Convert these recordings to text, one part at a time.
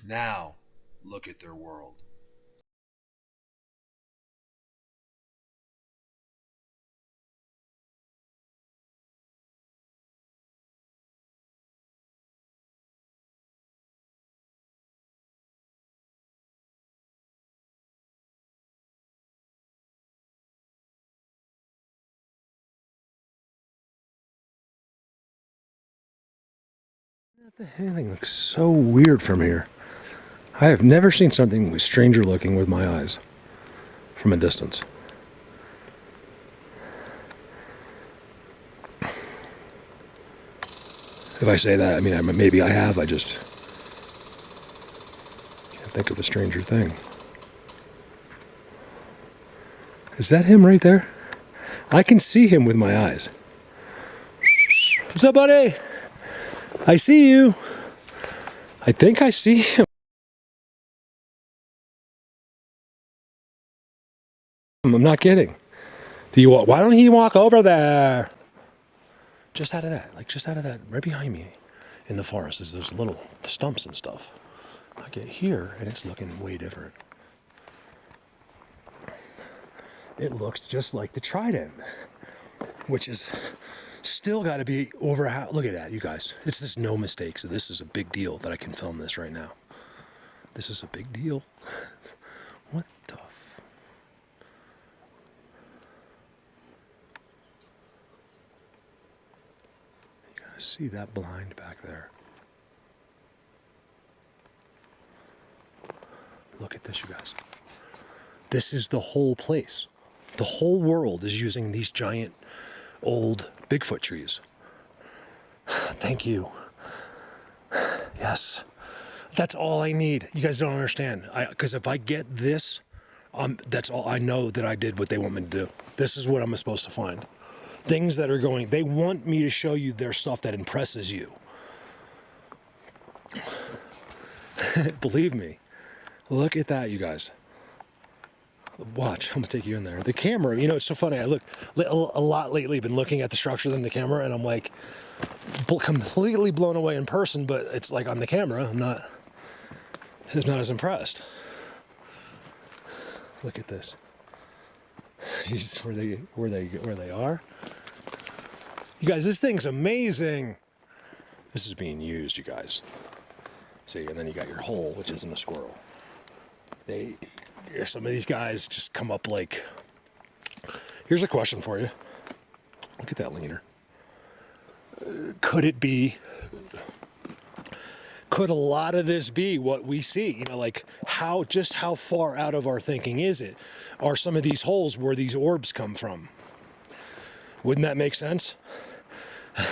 Now, look at their world. The thing looks so weird from here. I have never seen something stranger looking with my eyes from a distance. If I say that, I mean, maybe I have. I just can't think of a stranger thing. Is that him right there? I can see him with my eyes. What's up, buddy? I see you. I think I see him. I'm not kidding. Why don't he walk over there? Just out of that, right behind me in the forest is those little stumps and stuff. I get here and it's looking way different. It looks just like the trident, which is still got to be over. Look at that, you guys. It's just no mistake. So this is a big deal that I can film this right now. This is a big deal. What the You gotta see that blind back there. Look at this, you guys. This is the whole place. The whole world is using these giant old Bigfoot trees. Thank you. Yes. That's all I need. You guys don't understand. Because if I get this, that's all I know that I did what they want me to do. This is what I'm supposed to find. Things that are going, they want me to show you their stuff that impresses you. Believe me. Look at that, you guys. Watch, I'm gonna take you in there. The camera, you know, it's so funny. I look a lot lately, been looking at the structure than the camera, and I'm like completely blown away in person, but it's like on the camera, I'm not as impressed. Look at this. Where they are. You guys, this thing's amazing. This is being used, you guys. See, and then you got your hole, which isn't a squirrel. Some of these guys just come up like. Here's a question for you. Look at that leaner. Could a lot of this be what we see? You know, like how far out of our thinking is it? Are some of these holes where these orbs come from? Wouldn't that make sense?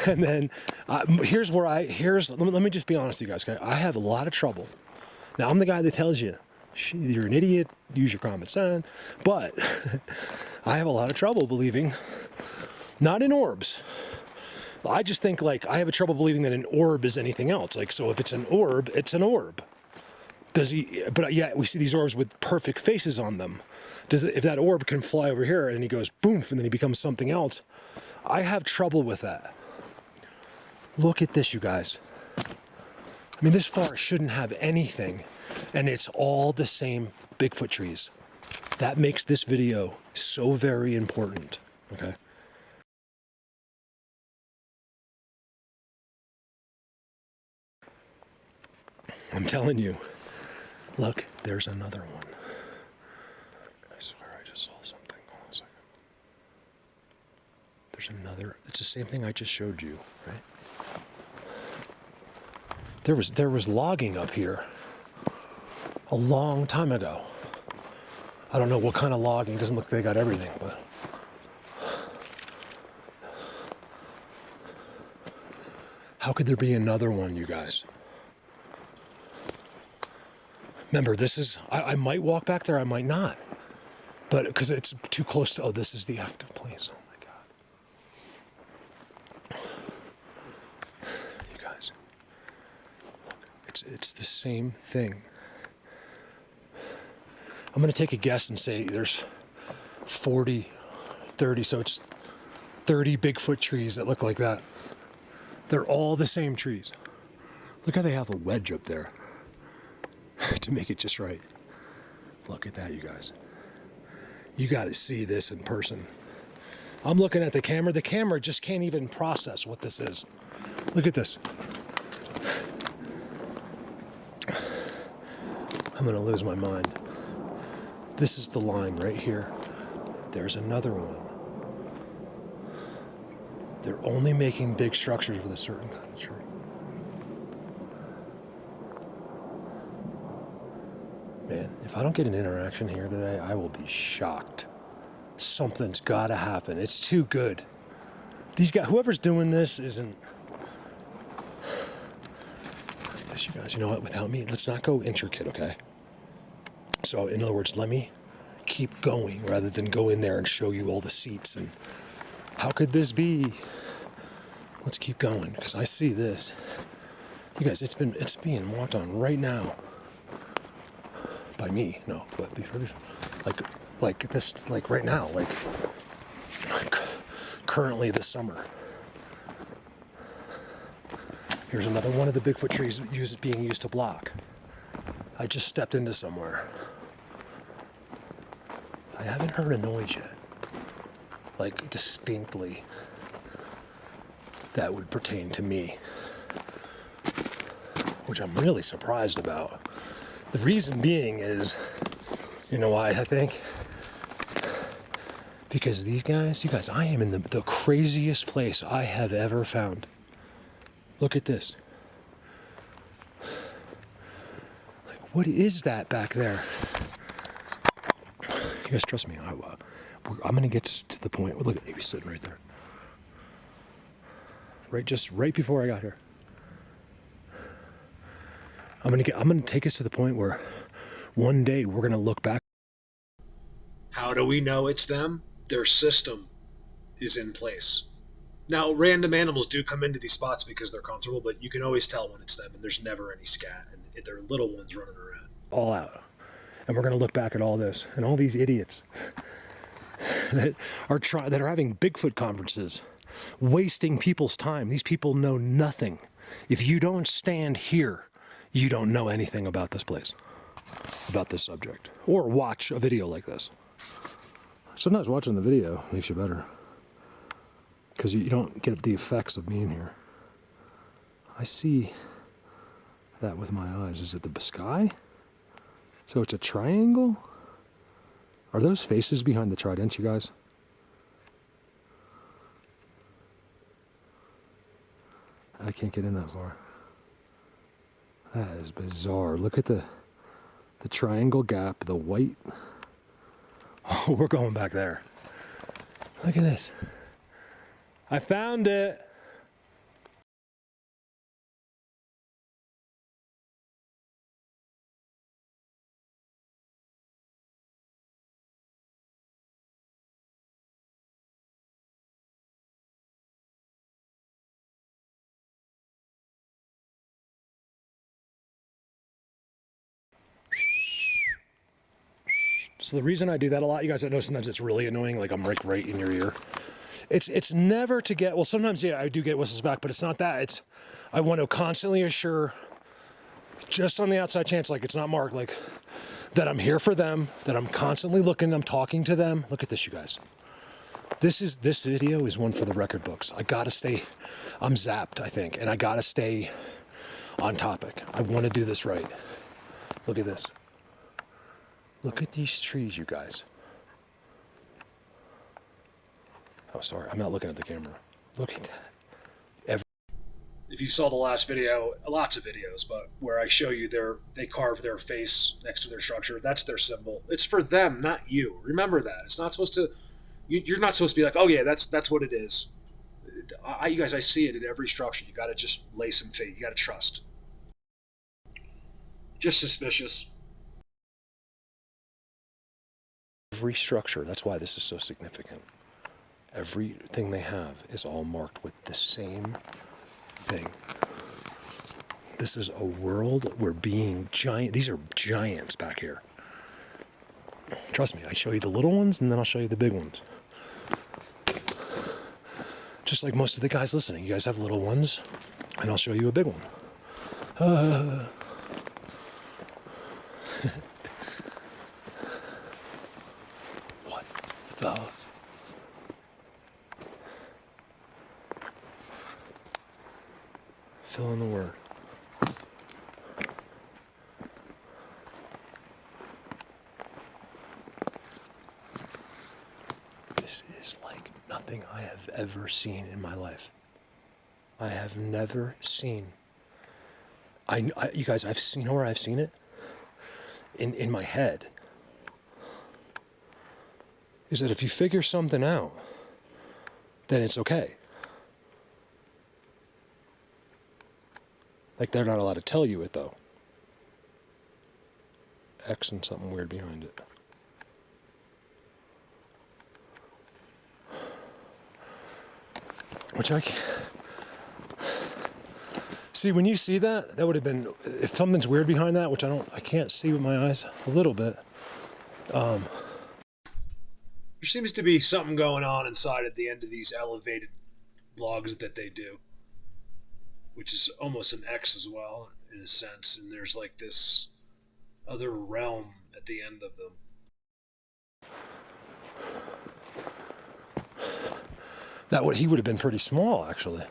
And then let me just be honest with you guys. Okay? I have a lot of trouble. Now I'm the guy that tells you, you're an idiot, use your common sense. But I have a lot of trouble believing, not in orbs. I just think like I have a trouble believing that an orb is anything else. Like, so if it's an orb, it's an orb. But yeah, we see these orbs with perfect faces on them. If that orb can fly over here and he goes boom, and then he becomes something else, I have trouble with that. Look at this, you guys. I mean, this forest shouldn't have anything, and it's all the same Bigfoot trees. That makes this video so very important, okay? I'm telling you. Look, there's another one. I swear I just saw something. Hold on a second. There's another. It's the same thing I just showed you, right? There was logging up here a long time ago. I don't know what kind of logging. It doesn't look like they got everything, but how could there be another one, you guys? Remember, this is, I might walk back there, I might not. But because it's too close to, oh, this is the active place. Oh my God. You guys, look, it's the same thing. I'm going to take a guess and say there's 30, so it's 30 Bigfoot trees that look like that. They're all the same trees. Look how they have a wedge up there. to make it just right. Look at that, you guys. You got to see this in person. I'm looking at the camera. The camera just can't even process what this is. Look at this. I'm going to lose my mind. This is the line right here. There's another one. They're only making big structures with a certain kind of tree. Man, if I don't get an interaction here today, I will be shocked. Something's got to happen. It's too good. These guys, whoever's doing this isn't... Look at this, you guys. You know what? Without me, let's not go intricate, okay? So, in other words, let me keep going rather than go in there and show you all the seats and how could this be? Let's keep going because I see this. You guys, it's being walked on right now by me. No, but before, like this, like right now, like currently this summer. Here's another one of the Bigfoot trees being used to block. I just stepped into somewhere. I haven't heard a noise yet, like distinctly, that would pertain to me, which I'm really surprised about. The reason being is, you know why I think? Because these guys, you guys, I am in the craziest place I have ever found. Look at this. Like, what is that back there? You guys trust me. I'm going to get to the point. Look at he's sitting right there. Right before I got here. I'm going to take us to the point where one day we're going to look back. How do we know it's them? Their system is in place. Now, random animals do come into these spots because they're comfortable, but you can always tell when it's them, and there's never any scat, and they're little ones running around. All out. And we're going to look back at all this and all these idiots that are having Bigfoot conferences, wasting people's time. These people know nothing. If you don't stand here, you don't know anything about this place, about this subject, or watch a video like this. Sometimes watching the video makes you better because you don't get the effects of being here. I see that with my eyes. Is it the sky? So it's a triangle? Are those faces behind the trident, you guys? I can't get in that far. That is bizarre. Look at the triangle gap, the white. Oh, we're going back there. Look at this. I found it. So the reason I do that a lot, you guys know sometimes it's really annoying, like I'm right in your ear. It's never to get, well, sometimes, yeah, I do get whistles back, but it's not that. It's, I want to constantly assure, just on the outside chance, like it's not marked, like that I'm here for them, that I'm constantly looking, I'm talking to them. Look at this, you guys. This video is one for the record books. I gotta stay, I'm zapped, I think, and I gotta stay on topic. I want to do this right. Look at this. Look at these trees, you guys. Oh, sorry, I'm not looking at the camera. Look at that. If you saw the last video, lots of videos, but where I show you they carve their face next to their structure, that's their symbol. It's for them, not you. Remember that. It's not supposed to, you're not supposed to be like, oh yeah, that's what it is. You guys, I see it in every structure. You gotta just lay some faith. You gotta trust. Just suspicious. Every structure, that's why this is so significant. Everything they have is all marked with the same thing. This is a world where being giant, these are giants back here. Trust me, I show you the little ones and then I'll show you the big ones. Just like most of the guys listening, you guys have little ones and I'll show you a big one. the? Fill in the word. This is like nothing I have ever seen in my life. I have never seen. You guys, I've seen where I've seen it in my head. Is that if you figure something out, then it's okay. Like, they're not allowed to tell you it, though. X and something weird behind it. Which I can't... See, when you see that, that would have been... If something's weird behind that, which I can't see with my eyes a little bit. There seems to be something going on inside at the end of these elevated logs that they do, which is almost an X as well, in a sense. And there's like this other realm at the end of them. He would have been pretty small, actually.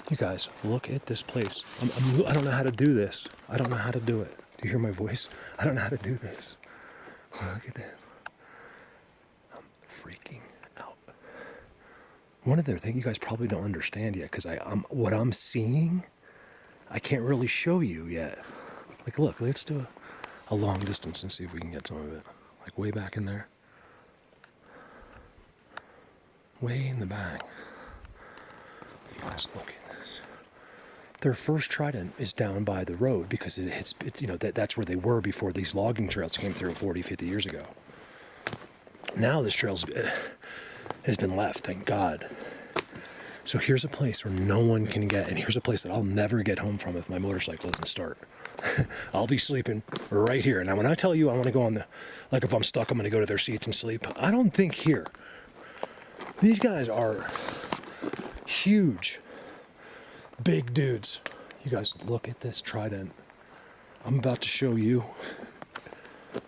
You guys, look at this place. I don't know how to do this. I don't know how to do it. Do you hear my voice? I don't know how to do this. Look at this. I'm freaking out. One of the things you guys probably don't understand yet, because what I'm seeing, I can't really show you yet. Like, look, let's do a long distance and see if we can get some of it. Like way back in there. Way in the back. You guys, look at this. Their first trident is down by the road because that's where they were before these logging trails came through 40, 50 years ago. Now this trail has been left, thank God. So here's a place where no one can get, and here's a place that I'll never get home from if my motorcycle doesn't start. I'll be sleeping right here. Now, when I tell you I want to go on like if I'm stuck, I'm going to go to their seats and sleep. I don't think here. These guys are huge, big dudes. You guys, look at this trident. I'm about to show you,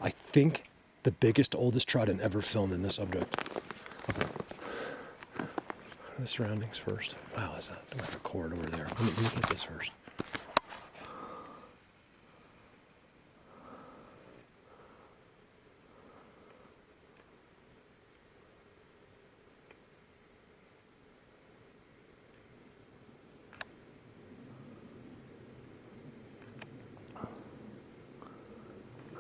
I think, the biggest, oldest trident ever filmed in this subject. The surroundings first. Wow, is that like a cord over there? Let me get this first.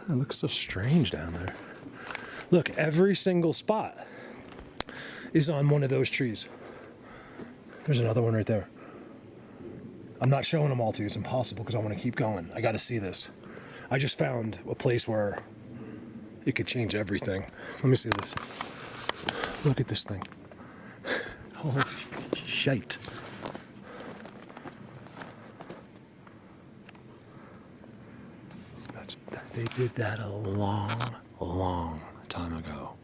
It looks so strange down there. Look, every single spot is on one of those trees. There's another one right there. I'm not showing them all to you. It's impossible because I want to keep going. I got to see this. I just found a place where it could change everything. Let me see this. Look at this thing. Holy shite. They did that a long, long time ago.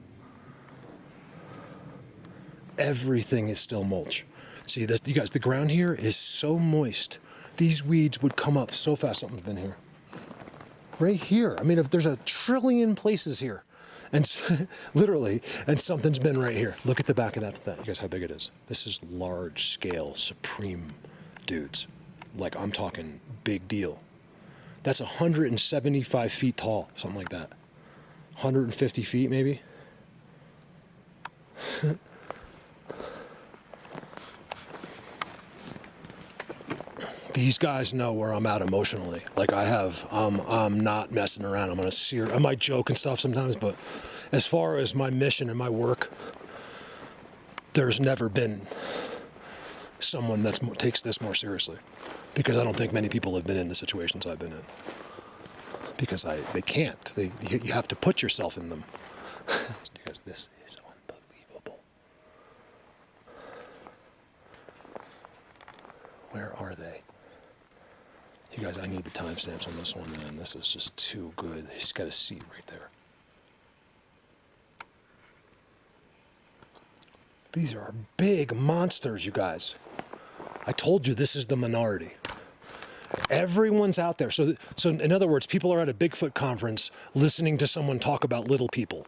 Everything is still mulch. See, this, you guys, the ground here is so moist. These weeds would come up so fast. Something's been here. Right here. I mean, if there's a trillion places here, and literally, and something's been right here. Look at the back of that. You guys, how big it is. This is large scale, supreme dudes. Like, I'm talking big deal. That's 175 feet tall, something like that. 150 feet, maybe. These guys know where I'm at emotionally. Like I'm not messing around. I might joke and stuff sometimes, but as far as my mission and my work, there's never been someone that takes this more seriously. Because I don't think many people have been in the situations I've been in. Because they can't. You have to put yourself in them. Because this is unbelievable. Where are they? You guys, I need the timestamps on this one, man. This is just too good. He's got a seat right there. These are big monsters, you guys. I told you this is the minority. Everyone's out there. So in other words, people are at a Bigfoot conference listening to someone talk about little people.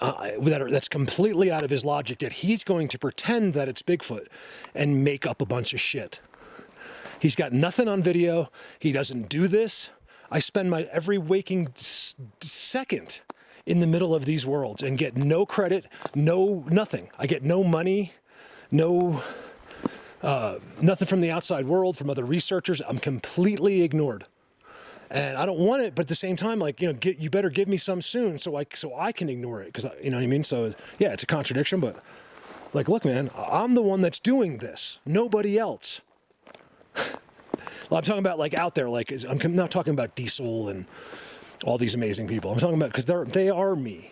that's completely out of his logic, that he's going to pretend that it's Bigfoot and make up a bunch of shit. He's got nothing on video. He doesn't do this. I spend my every waking second in the middle of these worlds and get no credit, nothing. I get no money, nothing from the outside world, from other researchers. I'm completely ignored. And I don't want it, but at the same time, like, you better give me some soon so I can ignore it, because you know what I mean? So yeah, it's a contradiction, but like, look, man, I'm the one that's doing this, nobody else. Well, I'm talking about like out there, like I'm not talking about Diesel and all these amazing people. I'm talking about, because they are me.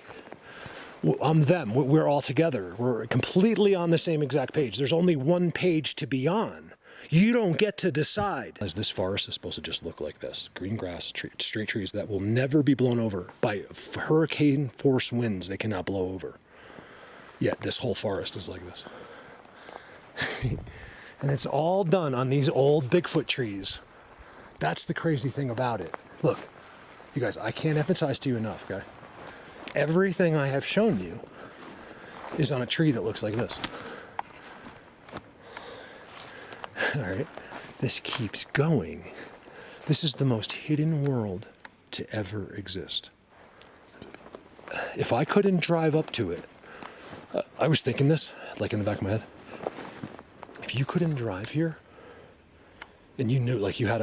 I'm them. We're all together. We're completely on the same exact page. There's only one page to be on. You don't get to decide. As this forest is supposed to just look like this. Green grass, straight trees that will never be blown over by hurricane force winds. They cannot blow over. Yet this whole forest is like this. And it's all done on these old Bigfoot trees. That's the crazy thing about it. Look, you guys, I can't emphasize to you enough, okay? Everything I have shown you is on a tree that looks like this. All right, this keeps going. This is the most hidden world to ever exist. If I couldn't drive up to it, I was thinking this, like in the back of my head. If you couldn't drive here, and you knew, like you had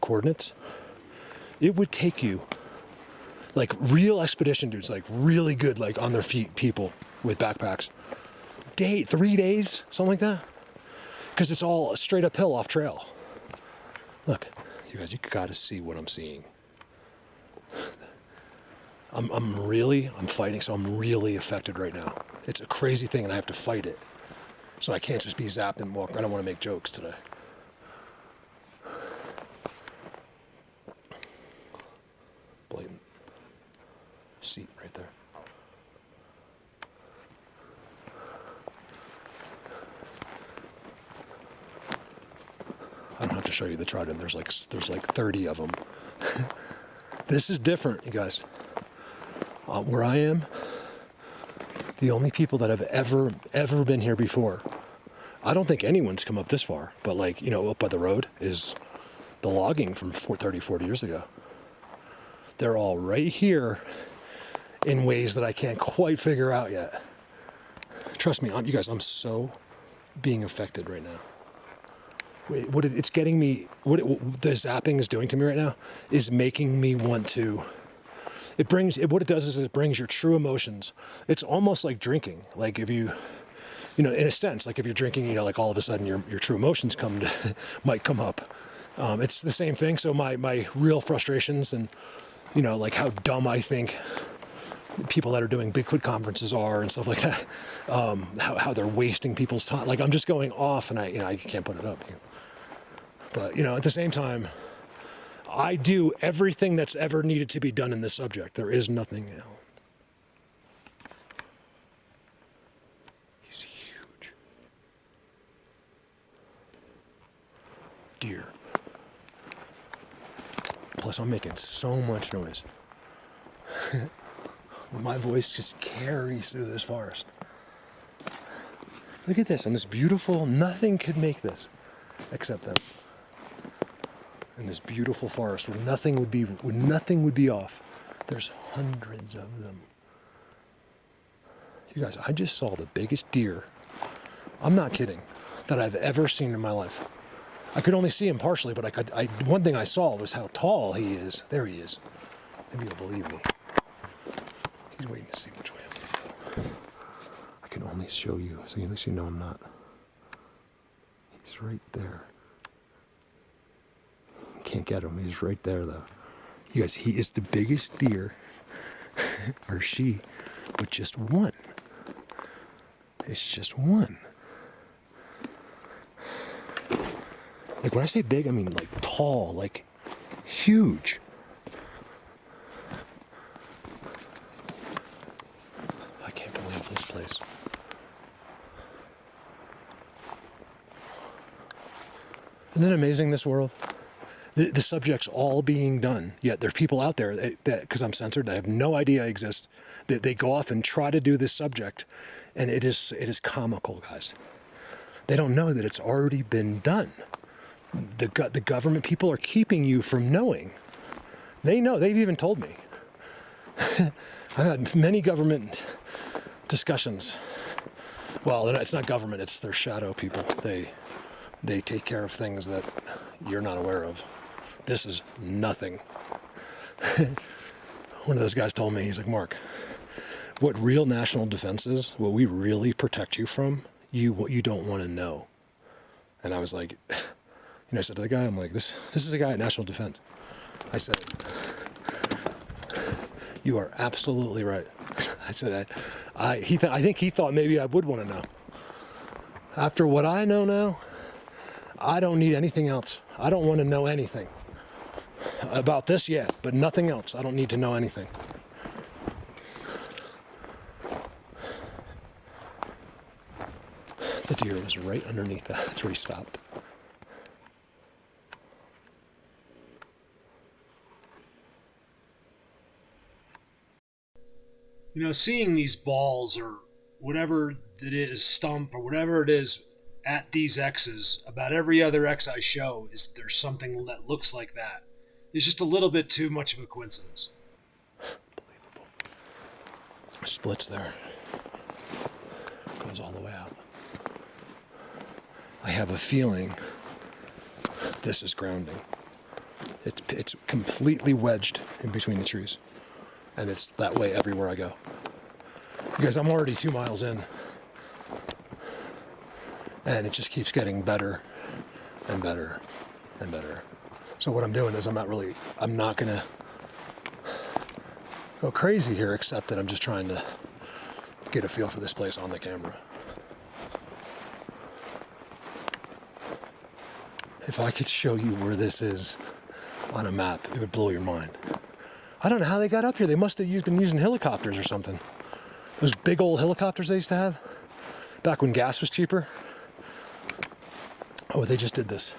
coordinates, it would take you, like real expedition dudes, like really good, like on their feet people with backpacks, 3 days, something like that. Because it's all straight uphill off trail. Look, you guys, you gotta see what I'm seeing. I'm fighting, so I'm really affected right now. It's a crazy thing, and I have to fight it. So I can't just be zapped and walk. I don't want to make jokes today. Blatant. Seat right there. I don't have to show you the trident. There's like 30 of them. This is different, you guys. Where I am, the only people that have ever been here before, I don't think anyone's come up this far, but like, up by the road is the logging from 40 years ago. They're all right here in ways that I can't quite figure out yet. Trust me, you guys, I'm so being affected right now. What the zapping is doing to me right now is making me want to. What it does is it brings your true emotions. It's almost like drinking. Like if you, in a sense, like if you're drinking, like all of a sudden your true emotions might come up. It's the same thing. So my real frustrations and, like how dumb I think people that are doing Bigfoot conferences are and stuff like that, how they're wasting people's time. Like I'm just going off and I can't put it up. But, at the same time, I do everything that's ever needed to be done in this subject. There is nothing else. He's huge. Deer. Plus, I'm making so much noise. My voice just carries through this forest. Look at this, and this beautiful, nothing could make this except them. In this beautiful forest where nothing would be off. There's hundreds of them. You guys, I just saw the biggest deer, I'm not kidding, that I've ever seen in my life. I could only see him partially, but one thing I saw was how tall he is. There he is. Maybe you'll believe me. He's waiting to see which way I'm going to go. I can only show you, so at least you know I'm not. He's right there. Can't get him. He's right there, though. You guys, he is the biggest deer, or she, but just one. It's just one. Like, when I say big, I mean, like, tall, like, huge. I can't believe this place. Isn't it amazing, this world? The subject's all being done, yet there's people out there that because I'm censored, I have no idea I exist, that they go off and try to do this subject, and it is comical, guys. They don't know that it's already been done. The government people are keeping you from knowing. They know. They've even told me. I've had many government discussions. Well, it's not government, it's their shadow people. They take care of things that you're not aware of. This is nothing. One of those guys told me, he's like, Mark, what real national defense is, what we really protect you from, what you don't want to know. And I was like, I said to the guy, I'm like, this is a guy at National Defense. I said, you are absolutely right. I said, I think he thought maybe I would want to know. After what I know now, I don't need anything else. I don't want to know anything. About this, yeah, but nothing else. I don't need to know anything. The deer was right underneath that. That's where he stopped. Seeing these balls or whatever it is, stump or whatever it is at these X's, about every other X I show is there's something that looks like that. It's just a little bit too much of a coincidence. Unbelievable. Splits there. Goes all the way out. I have a feeling this is grounding. It's completely wedged in between the trees. And it's that way everywhere I go. Because I'm already 2 miles in. And it just keeps getting better and better and better. So what I'm doing is I'm not going to go crazy here, except that I'm just trying to get a feel for this place on the camera. If I could show you where this is on a map, it would blow your mind. I don't know how they got up here. They must have been using helicopters or something. Those big old helicopters they used to have back when gas was cheaper. Oh, they just did this.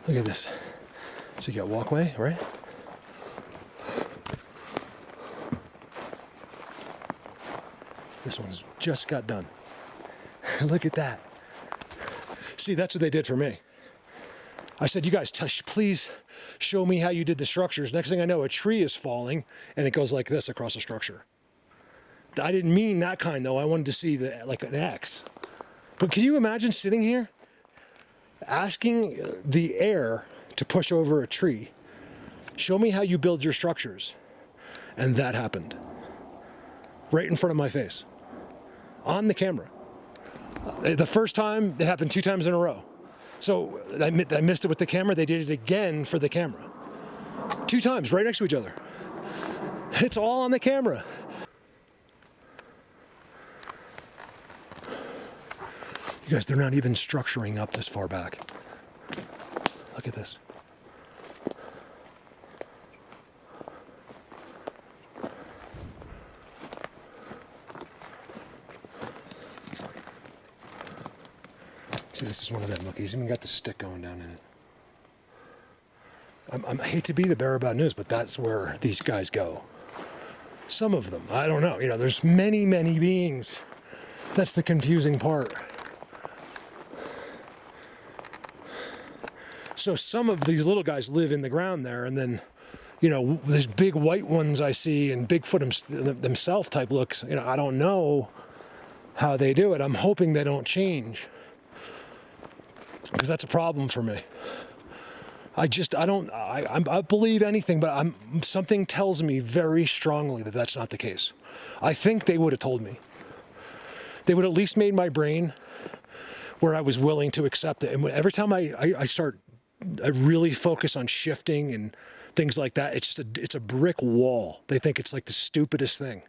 Look at this. So you got walkway, right? This one's just got done. Look at that. See, that's what they did for me. I said, you guys, please show me how you did the structures. Next thing I know, a tree is falling and it goes like this across the structure. I didn't mean that kind though. I wanted to see like an X. But can you imagine sitting here asking the air to push over a tree? Show me how you build your structures. And that happened. Right in front of my face. On the camera. The first time, it happened 2 times in a row. So I missed it with the camera. They did it again for the camera. 2 times, right next to each other. It's all on the camera. You guys, they're not even structuring up this far back. Look at this. See, this is one of them. Look, he's even got the stick going down in it. I hate to be the bearer of bad news, but that's where these guys go. Some of them, I don't know. There's many, many beings. That's the confusing part. So some of these little guys live in the ground there, and then, there's big white ones I see, and Bigfoot themselves type looks. I don't know how they do it. I'm hoping they don't change. Because that's a problem for me. I believe anything, but something tells me very strongly that that's not the case. I think they would have told me. They would at least made my brain where I was willing to accept it. And every time I really focus on shifting and things like that, it's a brick wall. They think it's like the stupidest thing.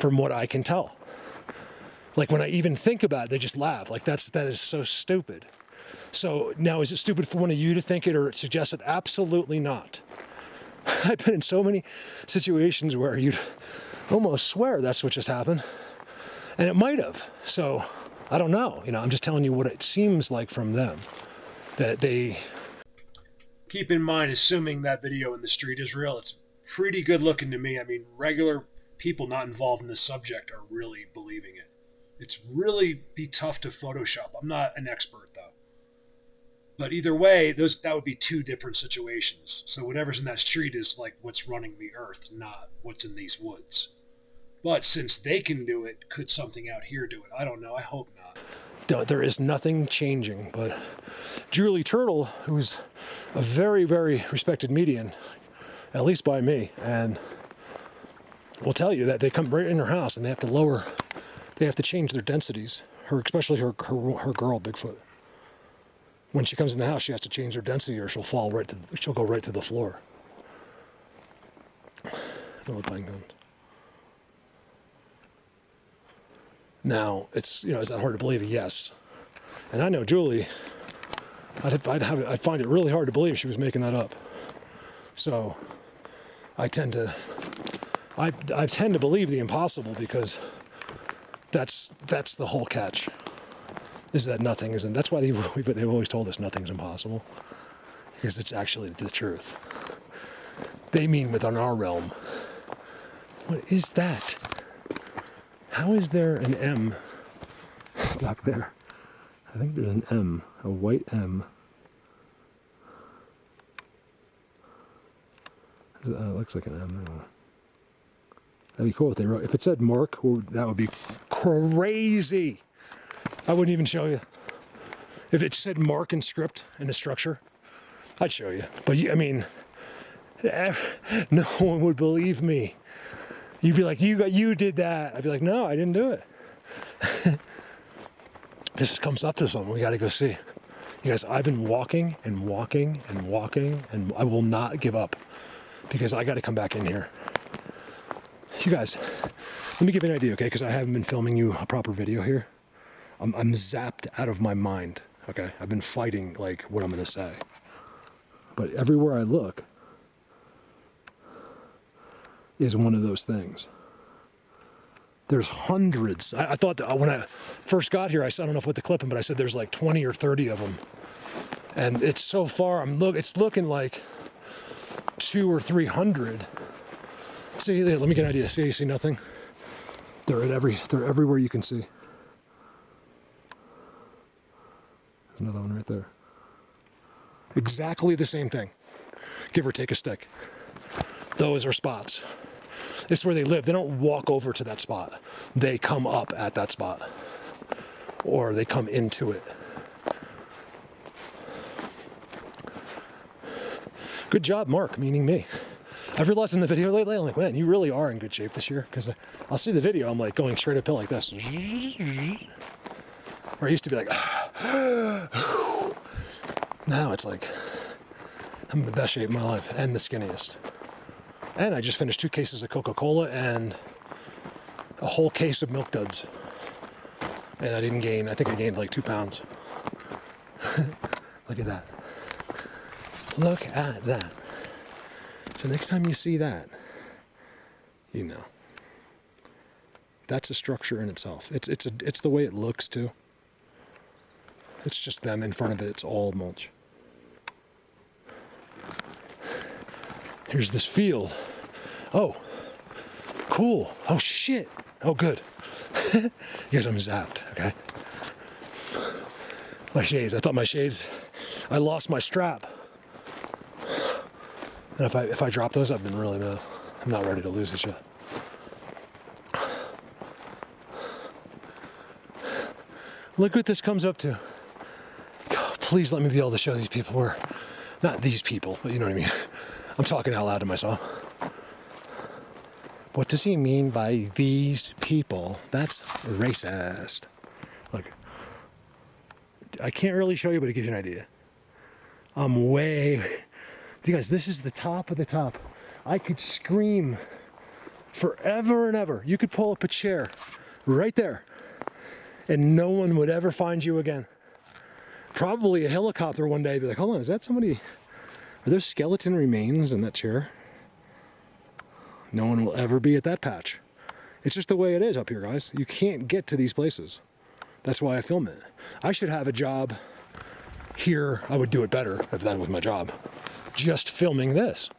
from what I can tell. Like when I even think about it, they just laugh. Like that is so stupid. So now, is it stupid for one of you to think it or suggest it? Absolutely not. I've been in so many situations where you'd almost swear that's what just happened. And it might have. So I don't know. I'm just telling you what it seems like from them. That they... Keep in mind, assuming that video in the street is real, it's pretty good looking to me. I mean, regular people not involved in this subject are really believing it. It's really be tough to Photoshop. I'm not an expert, though. But either way, that would be two different situations. So whatever's in that street is like what's running the earth, not what's in these woods. But since they can do it, could something out here do it? I don't know. I hope not. There is nothing changing. But Julie Turtle, who's a very, very respected medium, at least by me, and will tell you that they come right in her house and they have to change their densities. Especially her girl, Bigfoot. When she comes in the house, she has to change her density or she'll go right to the floor. No pine cones. Now, is that hard to believe? Yes. And I know Julie, I'd find it really hard to believe she was making that up. So I tend to believe the impossible because that's the whole catch. Is that nothing isn't. That's why they've always told us nothing's impossible, because it's actually the truth. They mean within our realm. What is that? How is there an M back there? I think there's an M, a white M. It looks like an M. That'd be cool if they wrote. If it said Mark, that would be crazy. I wouldn't even show you. If it said Mark in script in the structure, I'd show you. But no one would believe me. You'd be like, you did that. I'd be like, no, I didn't do it. This comes up to something. We got to go see. You guys, I've been walking and walking and walking, and I will not give up because I got to come back in here. You guys, let me give you an idea, okay? Because I haven't been filming you a proper video here. I'm zapped out of my mind, okay? I've been fighting, like, what I'm going to say. But everywhere I look is one of those things. There's hundreds. I thought that when I first got here, I said, I don't know if with the clipping, but I said there's like 20 or 30 of them. And it's so far, it's looking like 200 or 300. See, let me get an idea. See, you see nothing? They're everywhere you can see. Another one right there. Exactly the same thing. Give or take a stick. Those are spots. This is where they live. They don't walk over to that spot. They come up at that spot. Or they come into it. Good job, Mark, meaning me. I've realized in the video lately, I'm like, man, you really are in good shape this year. Because I'll see the video, I'm like going straight uphill like this. Or I used to be like, now it's like, I'm in the best shape of my life and the skinniest. And I just finished 2 cases of Coca-Cola and a whole case of Milk Duds. And I didn't gain, I think I gained like 2 pounds. Look at that. Look at that. So next time you see that, you know. That's a structure in itself. It's the way it looks too. It's just them in front of it. It's all mulch. Here's this field. Oh, cool. Oh shit. Oh good. You guys, I'm zapped. Okay. My shades. I thought my shades. I lost my strap. And if I drop those, I've been really mad. I'm not ready to lose this yet. Look what this comes up to. God, please let me be able to show these people where, not these people, but you know what I mean. I'm talking out loud to myself. What does he mean by these people? That's racist. Look, I can't really show you, but it gives you an idea. I'm way, you guys, this is the top of the top. I could scream forever and ever. You could pull up a chair right there and no one would ever find you again. Probably a helicopter one day be like, hold on, is that somebody? Are there skeleton remains in that chair? No one will ever be at that patch. It's just the way it is up here, guys. You can't get to these places. That's why I film it. I should have a job here. I would do it better if that was my job. Just filming this.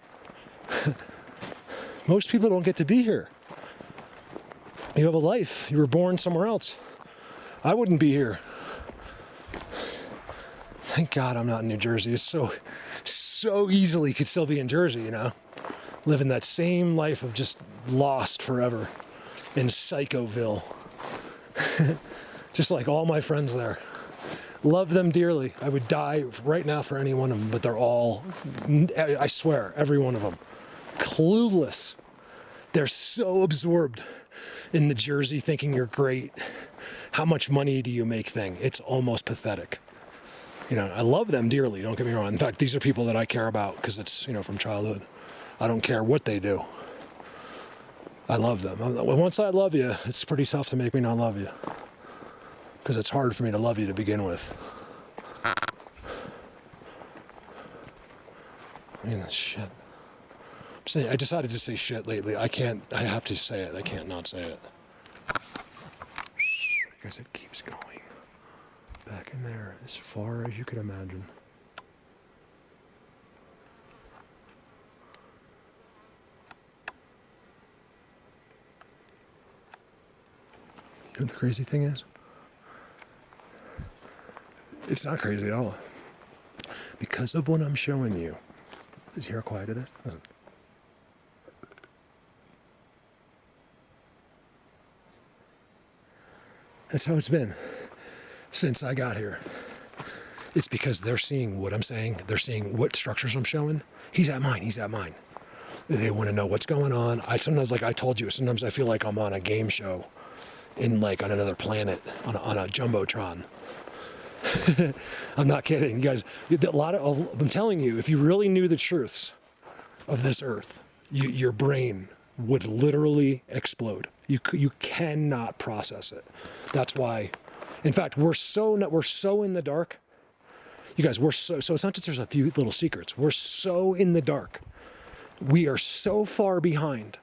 Most people don't get to be here. You have a life. You were born somewhere else. I wouldn't be here. Thank God I'm not in New Jersey. It's so easily could still be in Jersey, you know? Living that same life of just lost forever in Psychoville. Just like all my friends there. Love them dearly. I would die right now for any one of them, but they're all, I swear, every one of them, clueless. They're so absorbed in the Jersey thinking you're great. How much money do you make thing? It's almost pathetic. You know, I love them dearly, don't get me wrong. In fact, these are people that I care about because it's, you know, from childhood. I don't care what they do. I love them. Once I love you, it's pretty tough to make me not love you. Because it's hard for me to love you to begin with. I mean, that shit. I decided to say shit lately. I have to say it. I can't not say it. Because it keeps going. Back in there, as far as you could imagine. You know what the crazy thing is? It's not crazy at all. Because of what I'm showing you. Did you hear how quiet it is? Listen. That's how it's been since I got here. It's because they're seeing what I'm saying. They're seeing what structures I'm showing. He's at mine. He's at mine. They want to know what's going on. Sometimes, like I told you, sometimes I feel like I'm on a game show in like on another planet on a jumbotron. I'm not kidding, you guys. I'm telling you, if you really knew the truths of this earth, your brain would literally explode. You cannot process it. That's why, in fact, we're so in the dark. You guys, so it's not just there's a few little secrets. We're so in the dark. We are so far behind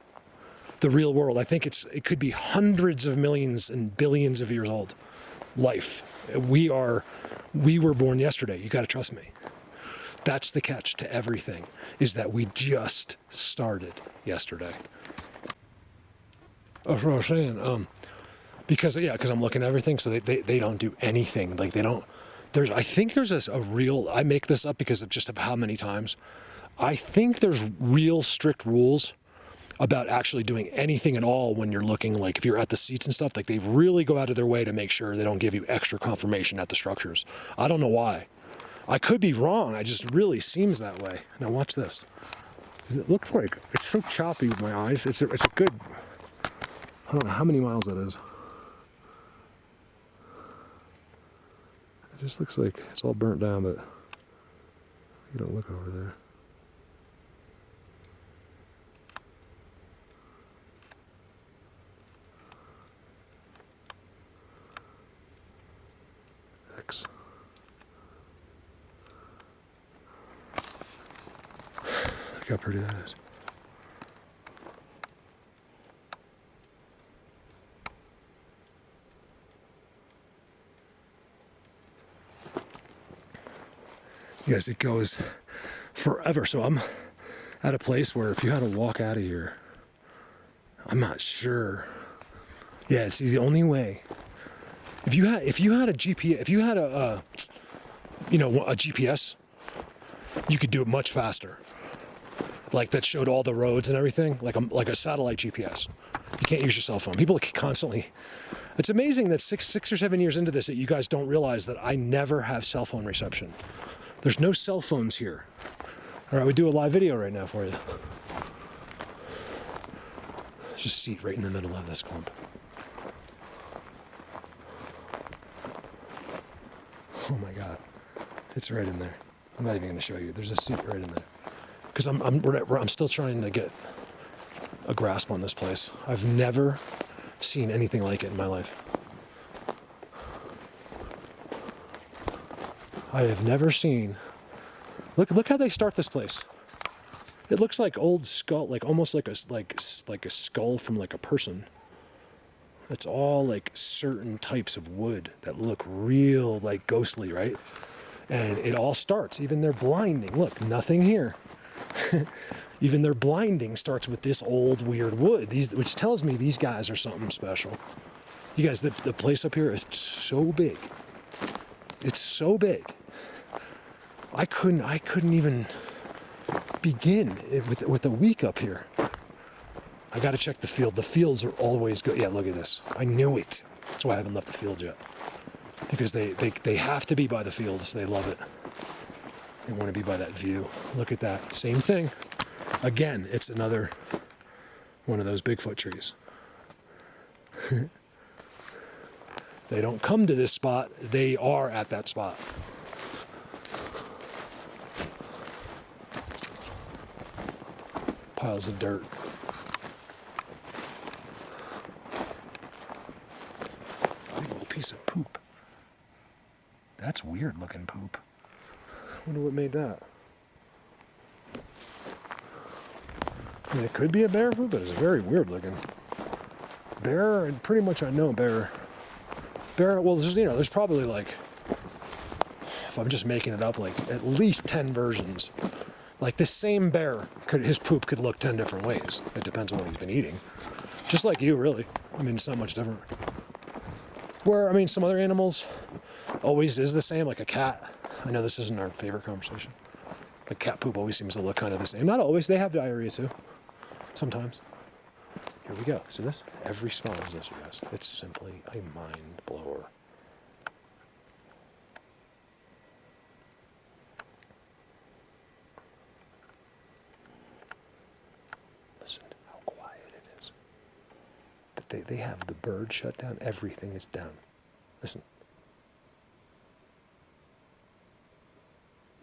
the real world. I think it could be hundreds of millions and billions of years old. Life. We were born yesterday. You got to trust me. That's the catch to everything, is that we just started yesterday. That's what I was saying. Because I'm looking at everything, so they don't do anything. Like they don't. I think there's a real. I make this up because of how many times. I think there's real strict rules about actually doing anything at all when you're looking, like if you're at the seats and stuff, like they really go out of their way to make sure they don't give you extra confirmation at the structures. I don't know why. I could be wrong. It just really seems that way. Now watch this. It looks like it's so choppy with my eyes. It's a good, I don't know how many miles it is. It just looks like it's all burnt down, but you don't look over there. X. Look how pretty that is. You guys, it goes forever. So I'm at a place where if you had to walk out of here, I'm not sure. Yeah, it's the only way. If you had a GPS, if you had a GPS, you could do it much faster. Like that showed all the roads and everything, like a satellite GPS. You can't use your cell phone. People constantly. It's amazing that six or 7 years into this that you guys don't realize that I never have cell phone reception. There's no cell phones here. All right, we do a live video right now for you. There's just a seat right in the middle of this clump. Oh my God, it's right in there. I'm not even going to show you. There's a seat right in there. Because I'm still trying to get a grasp on this place. I've never seen anything like it in my life. I have never seen. Look how they start this place. It looks like old skull, like almost like a skull from like a person. It's all like certain types of wood that look real like ghostly, right? And it all starts, even their blinding. Look, nothing here. Even their blinding starts with this old weird wood, which tells me these guys are something special. You guys, the place up here is so big. It's so big. I couldn't even begin with a week up here. I got to check the field. The fields are always good. Yeah, look at this. I knew it. That's why I haven't left the field yet. Because they have to be by the fields. They love it. They want to be by that view. Look at that. Same thing. Again, it's another one of those Bigfoot trees. They don't come to this spot. They are at that spot. Piles of dirt. Big old piece of poop. That's weird looking poop. I wonder what made that. I mean, it could be a bear poop, but it's very weird looking. Bear, and pretty much I know bear. Bear, well, there's probably like, if I'm just making it up, like at least 10 versions. Like this same bear, his poop could look 10 different ways. It depends on what he's been eating. Just like you, really. I mean, it's not much different. Where, I mean, some other animals always is the same, like a cat. I know this isn't our favorite conversation. Like cat poop always seems to look kind of the same. Not always, they have diarrhea too. Sometimes. Here we go. See this? Every smell is this, you guys. It's simply a mind blower. Listen to how quiet it is. But they have the bird shut down. Everything is down. Listen.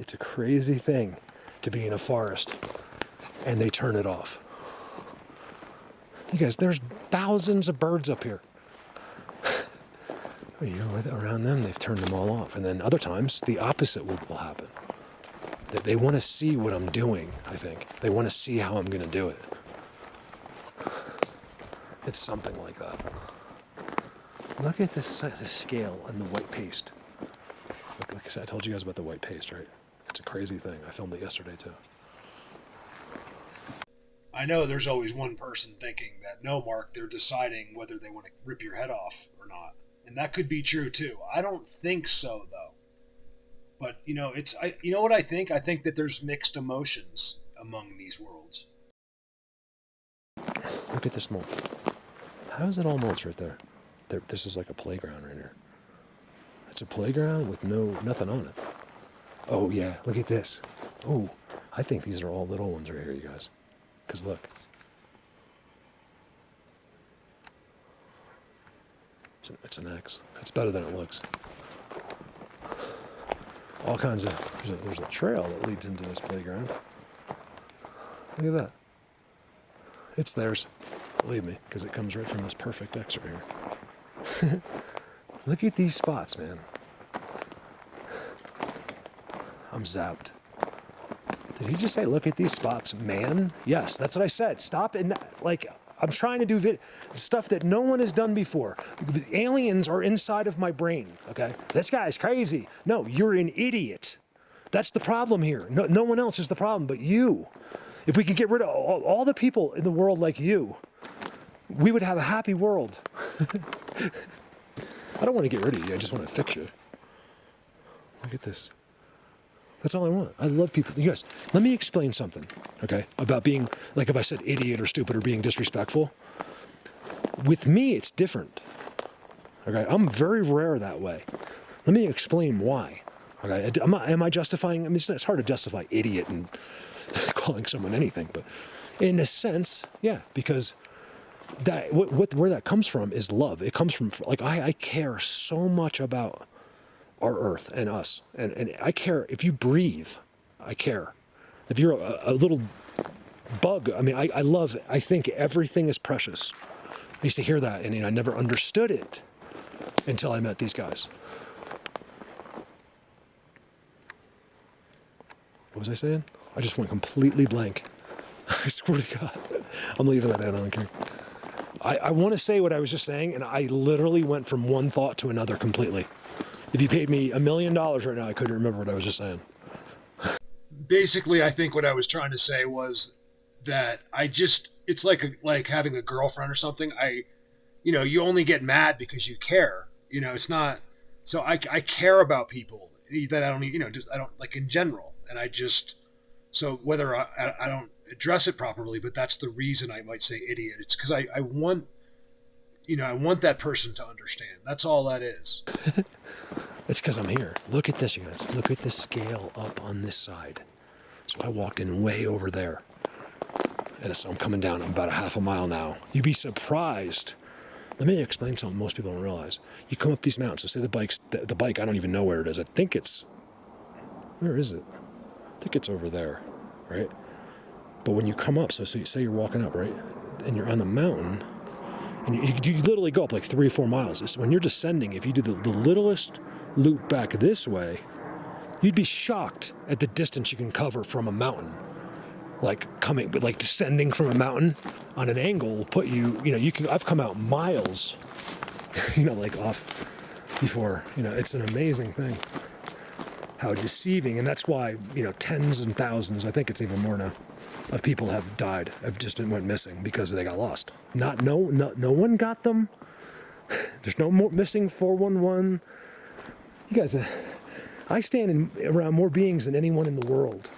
It's a crazy thing to be in a forest and they turn it off. You guys, there's thousands of birds up here. Around them, they've turned them all off. And then other times, the opposite will happen. They want to see what I'm doing, I think. They want to see how I'm going to do it. It's something like that. Look at this scale and the white paste. Like I said, I told you guys about the white paste, right? It's a crazy thing. I filmed it yesterday, too. I know there's always one person thinking that, no, Mark, they're deciding whether they want to rip your head off or not. And that could be true, too. I don't think so, though. But, you know what I think? I think that there's mixed emotions among these worlds. Look at this mold. How is it all molds right there? This is like a playground right here. It's a playground with nothing on it. Oh, yeah, look at this. Oh, I think these are all little ones right here, you guys. Because look. It's an X. It's better than it looks. All kinds of... There's a trail that leads into this playground. Look at that. It's theirs. Believe me, because it comes right from this perfect X right here. Look at these spots, man. I'm zapped. Did he just say, look at these spots, man? Yes, that's what I said. Stop and, like, I'm trying to do stuff that no one has done before. The aliens are inside of my brain, okay? This guy's crazy. No, you're an idiot. That's the problem here. No one else is the problem but you. If we could get rid of all the people in the world like you, we would have a happy world. I don't want to get rid of you. I just want to fix you. Look at this. That's all I want. I love people. You guys, let me explain something, okay, about being, like if I said idiot or stupid or being disrespectful. With me, it's different, okay? I'm very rare that way. Let me explain why, okay? Am I justifying? I mean, it's hard to justify idiot and calling someone anything, but in a sense, yeah, because that where that comes from is love. It comes from, like, I care so much about our earth and us. And I care, if you breathe, I care. If you're a little bug. I mean, I love it. I think everything is precious. I used to hear that, and I never understood it until I met these guys. What was I saying? I just went completely blank. I swear to God. I'm leaving that in, I don't care. I want to say what I was just saying, and I literally went from one thought to another completely. If you paid me $1 million right now, I couldn't remember what I was just saying. Basically, I think what I was trying to say was that it's like having a girlfriend or something. You only get mad because you care. It's not, so I care about people that I don't, just, I don't like in general. And so whether I don't address it properly, but that's the reason I might say idiot. It's because I want, I want that person to understand. That's all that is. It's because I'm here. Look at this, you guys. Look at the scale up on this side. So I walked in way over there. And so I'm coming down. I'm about a half a mile now. You'd be surprised. Let me explain something most people don't realize. You come up these mountains. So say the bike, I don't even know where it is. Where is it? I think it's over there, right? But when you come up, so say you're walking up, right? And you're on the mountain, and you literally go up like 3 or 4 miles. When you're descending, if you do the littlest loop back this way, you'd be shocked at the distance you can cover from a mountain. Like descending from a mountain on an angle will put you, I've come out miles, like off before, it's an amazing thing. How deceiving, and that's why, tens and thousands, I think it's even more now, of people have died, have just went missing because they got lost. No one got them. There's no more missing 411. You guys, I stand around more beings than anyone in the world.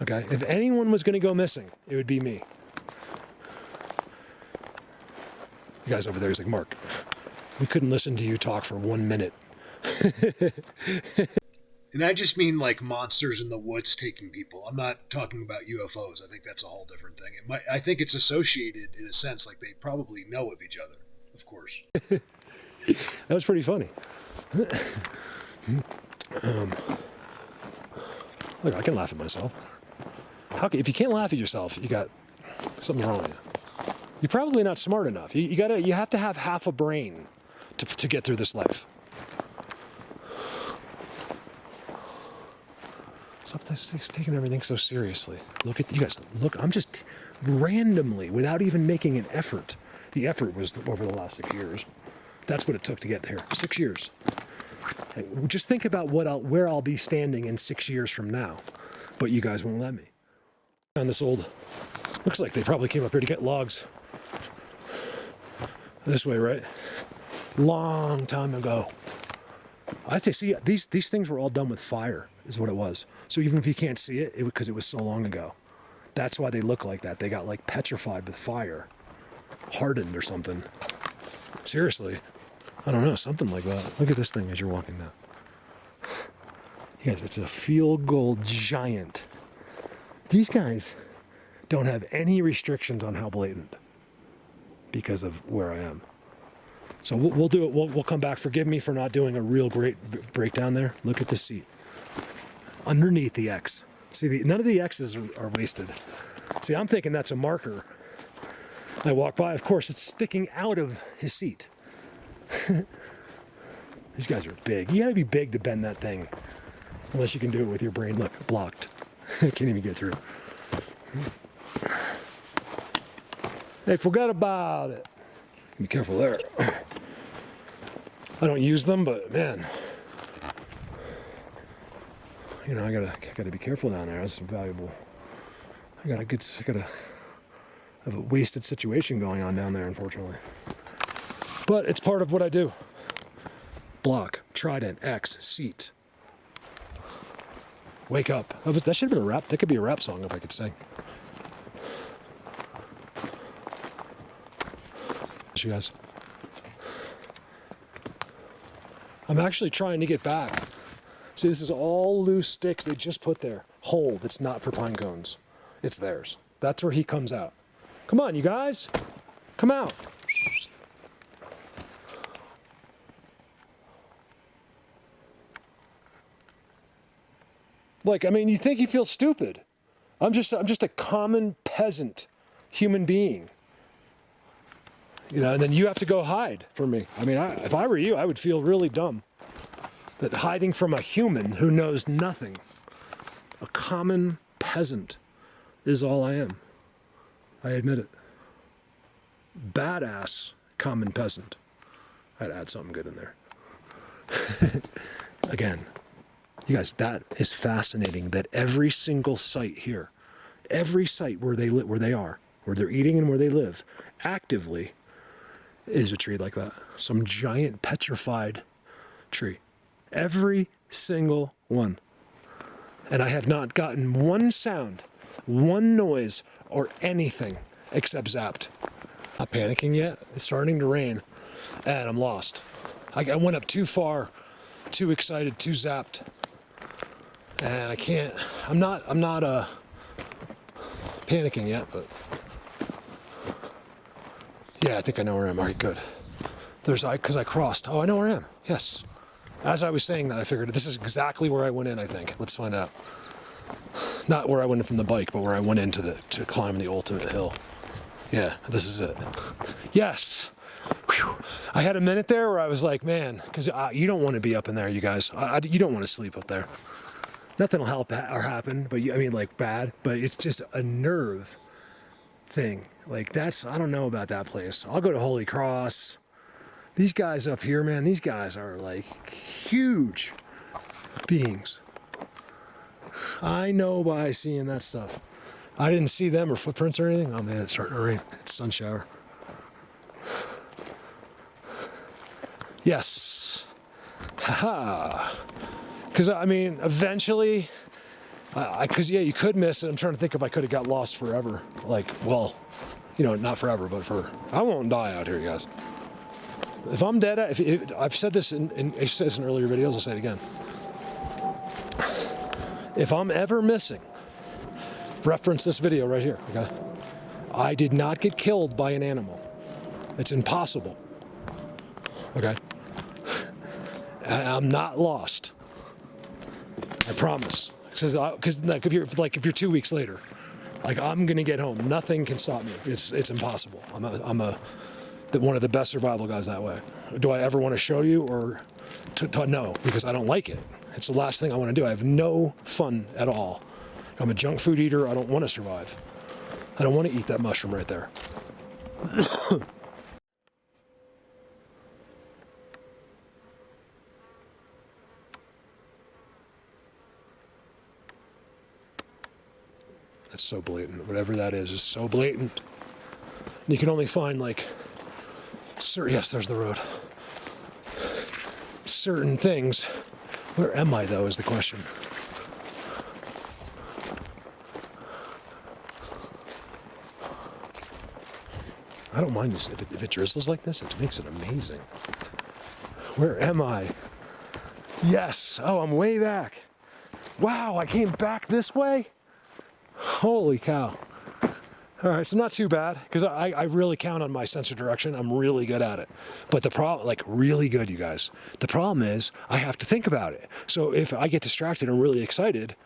Okay, if anyone was going to go missing, it would be me. The guy's over there, he's like, Mark, we couldn't listen to you talk for 1 minute. And I just mean like monsters in the woods taking people. I'm not talking about UFOs. I think that's a whole different thing. I think it's associated in a sense, like they probably know of each other, of course. That was pretty funny. Look, I can laugh at myself. If you can't laugh at yourself, you got something wrong with you. You're probably not smart enough. You have to have half a brain to get through this life. Stop taking everything so seriously. Look at you guys. Look, I'm just randomly, without even making an effort. The effort was over the last 6 years. That's what it took to get here. 6 years. Just think about where I'll be standing in 6 years from now. But you guys won't let me. On this looks like they probably came up here to get logs. This way, right? Long time ago. I think, see, these things were all done with fire, is what it was. So even if you can't see it, because it was so long ago. That's why they look like that. They got like petrified with fire. Hardened or something. Seriously. I don't know, something like that. Look at this thing as you're walking down. Yes, it's a field goal giant. These guys don't have any restrictions on how blatant because of where I am. So we'll do it. We'll come back. Forgive me for not doing a real great breakdown there. Look at the seat. Underneath the X. See, none of the X's are wasted. See, I'm thinking that's a marker. I walk by, of course, it's sticking out of his seat. These guys are big. You gotta be big to bend that thing. Unless you can do it with your brain. Look, blocked. Can't even get through. Hey, forgot about it. Be careful there. I don't use them, but man, I gotta be careful down there. That's valuable. I got a have a wasted situation going on down there, unfortunately. But it's part of what I do. Block, trident, X, seat. Wake up. That should have been a rap. That could be a rap song if I could sing. You guys. I'm actually trying to get back. See, this is all loose sticks they just put there. Hole that's not for pine cones. It's theirs. That's where he comes out. Come on, you guys. Come out. Like, I mean, you think he feels stupid. I'm just a common peasant human being. You know, and then you have to go hide from me. I mean, if I were you, I would feel really dumb. That hiding from a human who knows nothing, a common peasant, is all I am. I admit it. Badass common peasant. I'd add something good in there. Again, you guys, that is fascinating that every single site here, every site where they where they're eating and where they live, actively is a tree like that. Some giant petrified tree. Every single one. And I have not gotten one sound, one noise, or anything except zapped. Not panicking yet. It's starting to rain, and I'm lost. I went up too far, too excited, too zapped, and I can't. I'm not panicking yet, but yeah, I think I know where I am. All right, good. Because I crossed. Oh, I know where I am. Yes. As I was saying that, I figured this is exactly where I went in, I think. Let's find out. Not where I went in from the bike, but where I went in to climb the ultimate hill. Yeah, this is it. Yes. Whew. I had a minute there where I was like, man, because you don't want to be up in there, you guys. You don't want to sleep up there. Nothing will help or happen, but I mean, like, bad, but it's just a nerve thing. Like, I don't know about that place. I'll go to Holy Cross. These guys up here, man, these guys are like huge beings. I know by seeing that stuff. I didn't see them or footprints or anything. Oh man, it's starting to rain. It's sun shower. Yes. Haha. Because, I mean, eventually, because, yeah, you could miss it. I'm trying to think if I could have got lost forever. Like, well, you know, not forever, but I won't die out here, you guys. If I'm dead, I've said this in earlier videos, I'll say it again. If I'm ever missing, reference this video right here, okay? I did not get killed by an animal. It's impossible. Okay? I'm not lost. I promise. Because like if you're 2 weeks later, like I'm gonna get home. Nothing can stop me. It's impossible. I'm one of the best survival guys that way. Do I ever want to show you or to no, because I don't like it. It's the last thing I want to do. I have no fun at all. I'm a junk food eater. I don't want to survive. I don't want to eat that mushroom right there. That's so blatant. Whatever that is so blatant. You can only find like, yes, there's the road. Certain things. Where am I though is the question. I don't mind this. If it drizzles like this, it makes it amazing. Where am I? Yes. Oh, I'm way back. Wow, I came back this way? Holy cow. All right, so not too bad, because I really count on my sense of direction. I'm really good at it. But the problem, like really good, you guys. The problem is I have to think about it. So if I get distracted and really excited,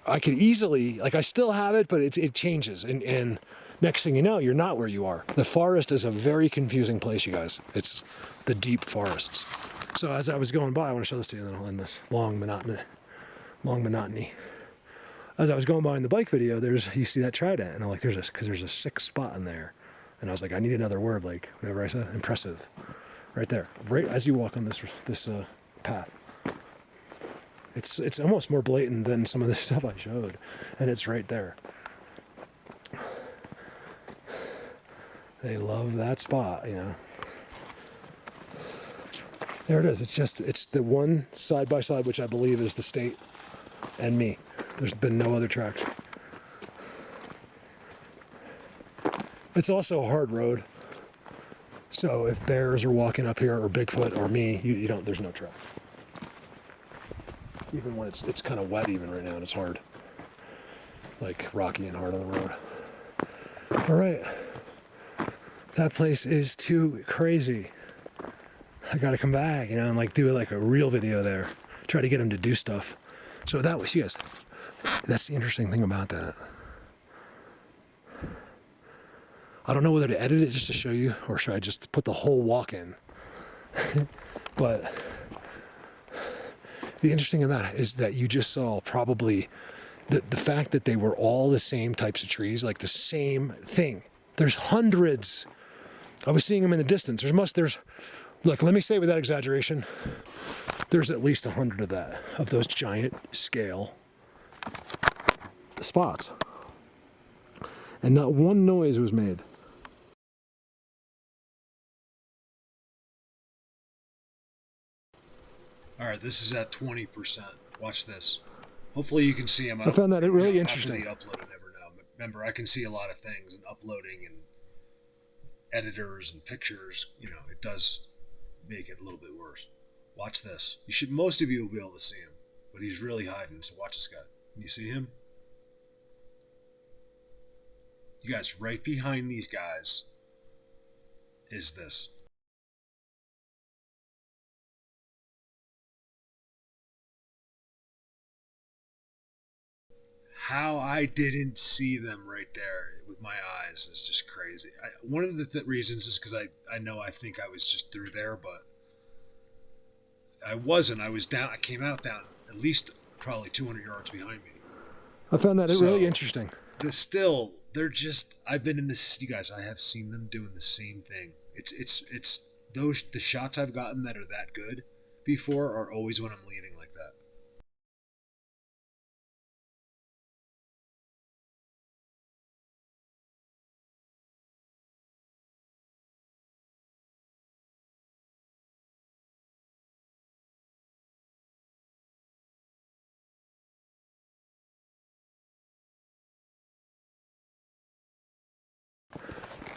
I could easily, like I still have it, but it changes. And next thing you know, you're not where you are. The forest is a very confusing place, you guys. It's the deep forests. So as I was going by, I want to show this to you, and then I'll end this long monotony. As I was going by in the bike video, you see that trident, and I'm like, because there's a sick spot in there. And I was like, I need another word, like whatever I said, impressive. Right there, right as you walk on this path. It's almost more blatant than some of the stuff I showed, and it's right there. They love that spot, you know. There it is. It's the one side by side, which I believe is the state and me. There's been no other tracks. It's also a hard road. So if bears are walking up here or Bigfoot or me, there's no track. Even when it's kind of wet even right now and it's hard. Like rocky and hard on the road. All right. That place is too crazy. I gotta come back, and like do like a real video there. Try to get him to do stuff. So that was, you guys, that's the interesting thing about that. I don't know whether to edit it just to show you, or should I just put the whole walk in? But the interesting about it is that you just saw probably the fact that they were all the same types of trees, like the same thing. There's hundreds. I was seeing them in the distance. Look, let me say without exaggeration, there's at least 100 of those giant scale spots. And not one noise was made. All right, this is at 20%. Watch this. Hopefully you can see them. I found that really interesting. Upload it ever now. But remember, I can see a lot of things, and uploading and editors and pictures, it does make it a little bit worse. Watch this. Most of you will be able to see him, but he's really hiding, so watch this guy. Can you see him? You guys, right behind these guys is this. How I didn't see them right there with my eyes is just crazy. One of the reasons is because I think I was just through there, but I wasn't. I was down. I came out down at least probably 200 yards behind me. I found that really interesting. They're just. I've been in this. You guys, I have seen them doing the same thing. It's the shots I've gotten that are that good before are always when I'm leaning like that.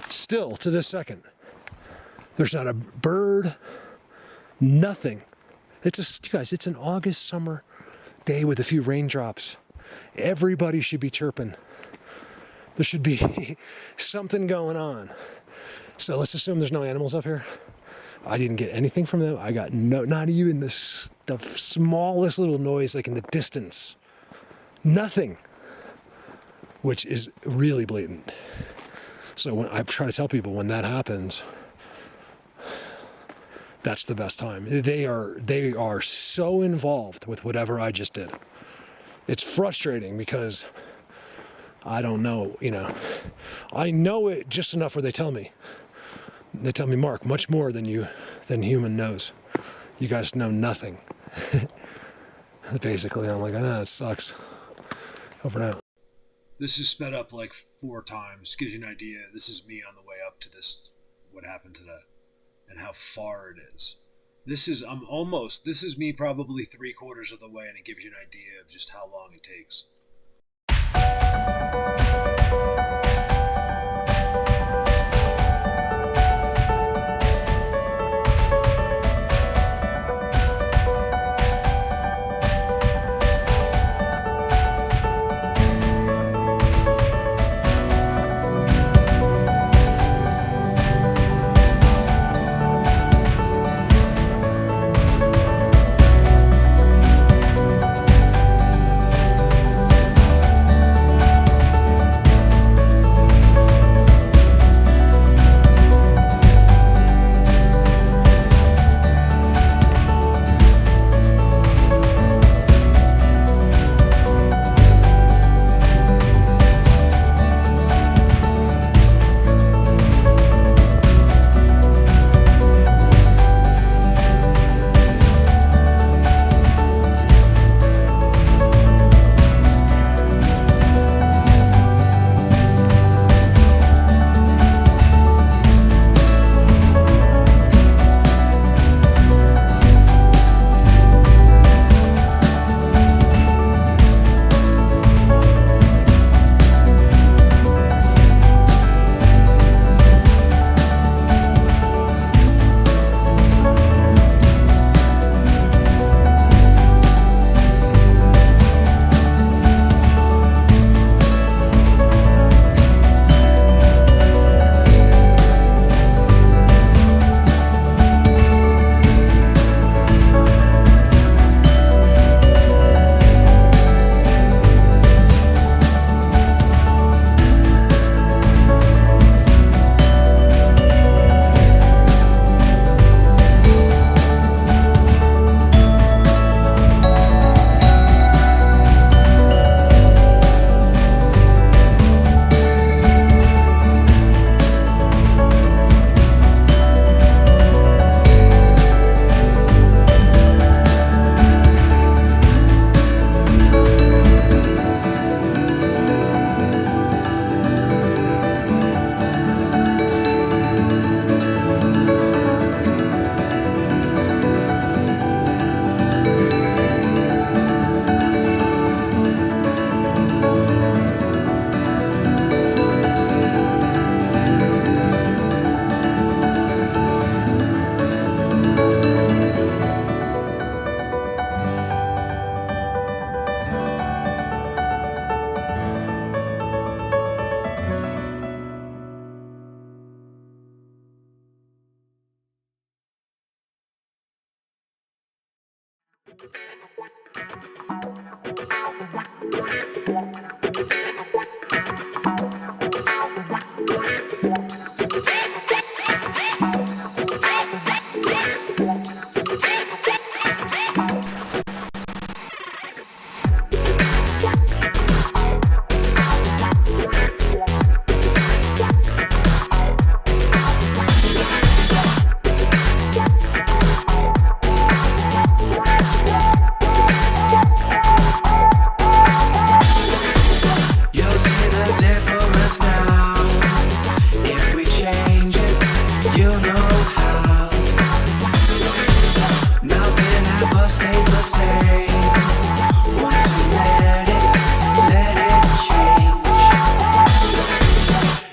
Still, to this second, there's not a bird, nothing. You guys, it's an August summer day with a few raindrops. Everybody should be chirping. There should be something going on. So let's assume there's no animals up here. I didn't get anything from them. I got not even the smallest little noise, like in the distance. Nothing, which is really blatant. So when I try to tell people when that happens, that's the best time. They are so involved with whatever I just did. It's frustrating because I don't know, I know it just enough where they tell me. They tell me, Mark, much more than human knows. You guys know nothing. Basically, I'm like, it sucks. Over and out. This is sped up like 4 times. Gives you an idea. This is me on the way up to this, what happened today, and how far it is. This is me probably 3/4 of the way, and it gives you an idea of just how long it takes.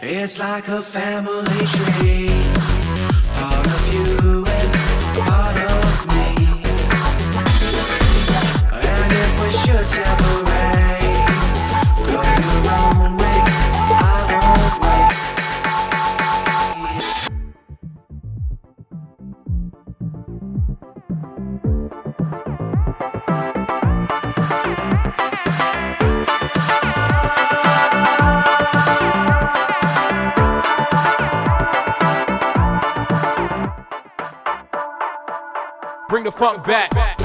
It's like a family tree, part of you and part of me. And if we should separate, go your own way, I won't wait. Bring the funk back.